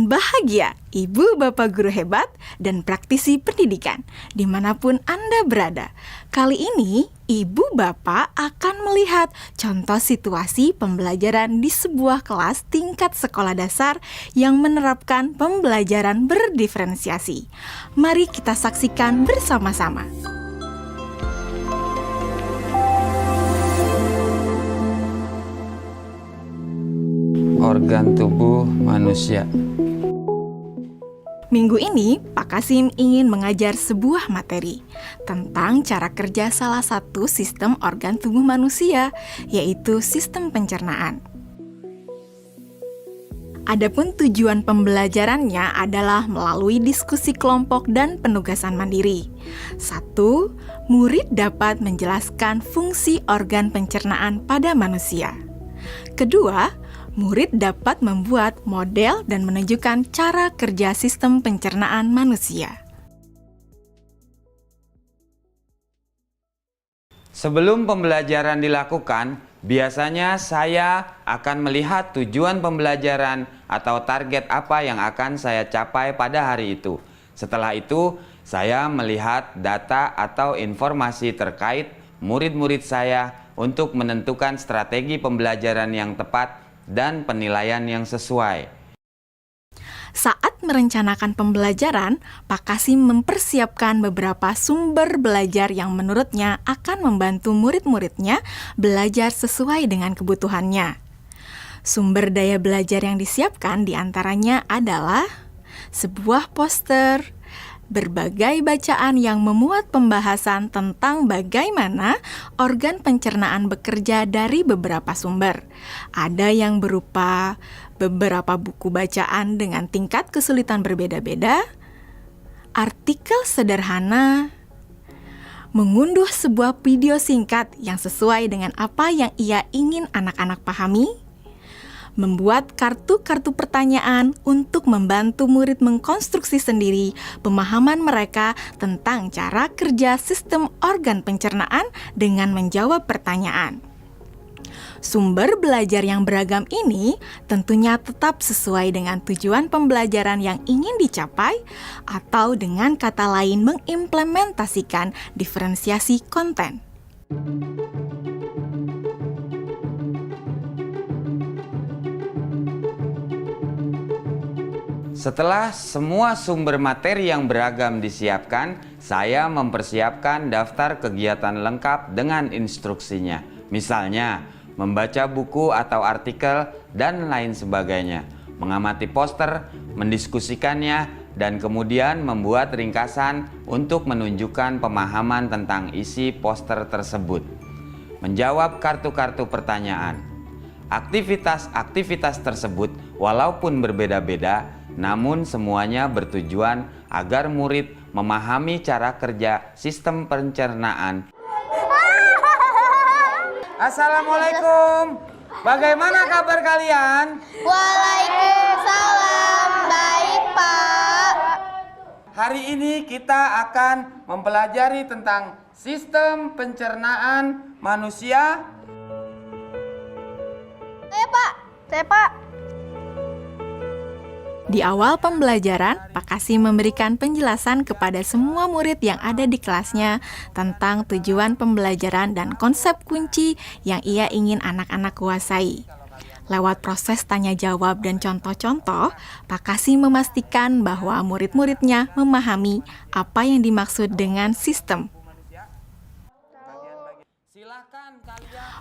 dengan bahagia, Ibu Bapak guru hebat dan praktisi pendidikan, dimanapun Anda berada. Kali ini, Ibu Bapak akan melihat contoh situasi pembelajaran di sebuah kelas tingkat sekolah dasar yang menerapkan pembelajaran berdiferensiasi. Mari kita saksikan bersama-sama. Organ tubuh manusia. Minggu ini, Pak Kasim ingin mengajar sebuah materi tentang cara kerja salah satu sistem organ tubuh manusia, yaitu sistem pencernaan. Adapun tujuan pembelajarannya adalah melalui diskusi kelompok dan penugasan mandiri. 1. Murid dapat menjelaskan fungsi organ pencernaan pada manusia. Kedua, murid dapat membuat model dan menunjukkan cara kerja sistem pencernaan manusia. Sebelum pembelajaran dilakukan, biasanya saya akan melihat tujuan pembelajaran atau target apa yang akan saya capai pada hari itu. Setelah itu, saya melihat data atau informasi terkait murid-murid saya untuk menentukan strategi pembelajaran yang tepat dan penilaian yang sesuai. Saat merencanakan pembelajaran, Pak Kasim mempersiapkan beberapa sumber belajar yang menurutnya akan membantu murid-muridnya belajar sesuai dengan kebutuhannya. Sumber daya belajar yang disiapkan diantaranya adalah sebuah poster, berbagai bacaan yang memuat pembahasan tentang bagaimana organ pencernaan bekerja dari beberapa sumber. Ada yang berupa beberapa buku bacaan dengan tingkat kesulitan berbeda-beda, artikel sederhana, mengunduh sebuah video singkat yang sesuai dengan apa yang ia ingin anak-anak pahami, membuat kartu-kartu pertanyaan untuk membantu murid mengkonstruksi sendiri pemahaman mereka tentang cara kerja sistem organ pencernaan dengan menjawab pertanyaan. Sumber belajar yang beragam ini tentunya tetap sesuai dengan tujuan pembelajaran yang ingin dicapai atau dengan kata lain mengimplementasikan diferensiasi konten. Setelah semua sumber materi yang beragam disiapkan, saya mempersiapkan daftar kegiatan lengkap dengan instruksinya. Misalnya, membaca buku atau artikel dan lain sebagainya, mengamati poster, mendiskusikannya, dan kemudian membuat ringkasan untuk menunjukkan pemahaman tentang isi poster tersebut. Menjawab kartu-kartu pertanyaan. Aktivitas-aktivitas tersebut walaupun berbeda-beda, namun semuanya bertujuan agar murid memahami cara kerja sistem pencernaan. Assalamualaikum. Bagaimana kabar kalian? Waalaikumsalam. Baik, Pak. Hari ini kita akan mempelajari tentang sistem pencernaan manusia. Saya, Pak. Di awal pembelajaran, Pak Kasim memberikan penjelasan kepada semua murid yang ada di kelasnya tentang tujuan pembelajaran dan konsep kunci yang ia ingin anak-anak kuasai. Lewat proses tanya jawab dan contoh-contoh, Pak Kasim memastikan bahwa murid-muridnya memahami apa yang dimaksud dengan sistem.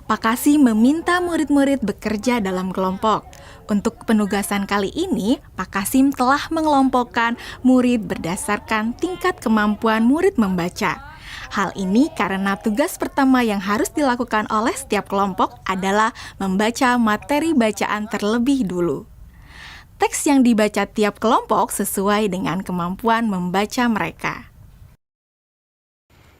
Pak Kasim meminta murid-murid bekerja dalam kelompok. Untuk penugasan kali ini, Pak Kasim telah mengelompokkan murid berdasarkan tingkat kemampuan murid membaca. Hal ini karena tugas pertama yang harus dilakukan oleh setiap kelompok adalah membaca materi bacaan terlebih dulu. Teks yang dibaca tiap kelompok sesuai dengan kemampuan membaca mereka.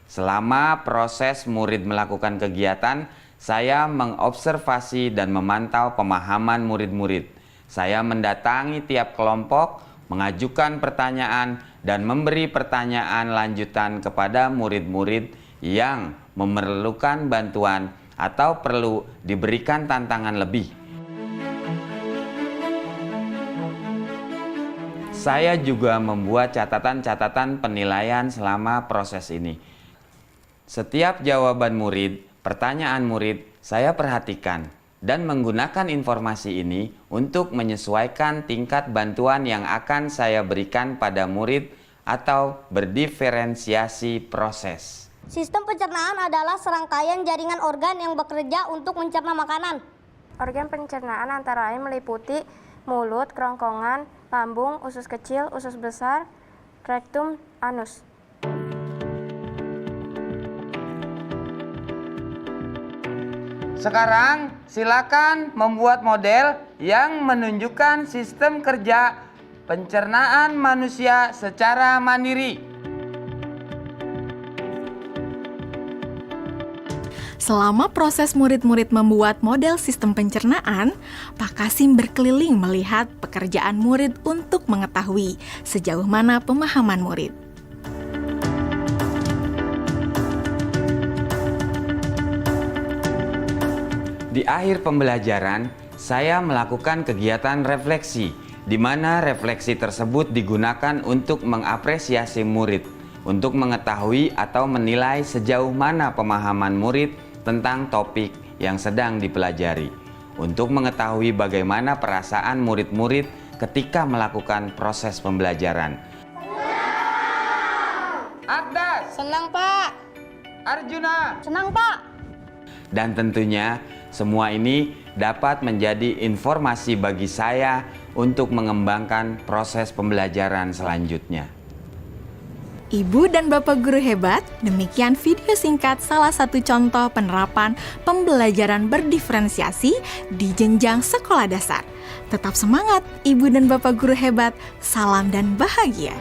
Selama proses murid melakukan kegiatan, saya mengobservasi dan memantau pemahaman murid-murid. Saya mendatangi tiap kelompok, mengajukan pertanyaan, dan memberi pertanyaan lanjutan kepada murid-murid yang memerlukan bantuan atau perlu diberikan tantangan lebih. Saya juga membuat catatan-catatan penilaian selama proses ini. Setiap jawaban murid, pertanyaan murid, saya perhatikan dan menggunakan informasi ini untuk menyesuaikan tingkat bantuan yang akan saya berikan pada murid atau berdiferensiasi proses. Sistem pencernaan adalah serangkaian jaringan organ yang bekerja untuk mencerna makanan. Organ pencernaan antara lain meliputi mulut, kerongkongan, lambung, usus kecil, usus besar, rektum, anus. Sekarang silakan membuat model yang menunjukkan sistem kerja pencernaan manusia secara mandiri. Selama proses murid-murid membuat model sistem pencernaan, Pak Kasim berkeliling melihat pekerjaan murid untuk mengetahui sejauh mana pemahaman murid. Di akhir pembelajaran, saya melakukan kegiatan refleksi, di mana refleksi tersebut digunakan untuk mengapresiasi murid, untuk mengetahui atau menilai sejauh mana pemahaman murid tentang topik yang sedang dipelajari, untuk mengetahui bagaimana perasaan murid-murid ketika melakukan proses pembelajaran. Agdas, Senang, Pak. Arjuna, Senang, Pak. dan tentunya semua ini dapat menjadi informasi bagi saya untuk mengembangkan proses pembelajaran selanjutnya. Ibu dan Bapak guru hebat, demikian video singkat salah satu contoh penerapan pembelajaran berdiferensiasi di jenjang sekolah dasar. Tetap semangat, Ibu dan Bapak guru hebat. Salam dan bahagia.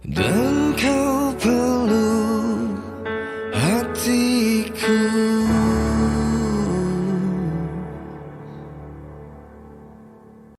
dalam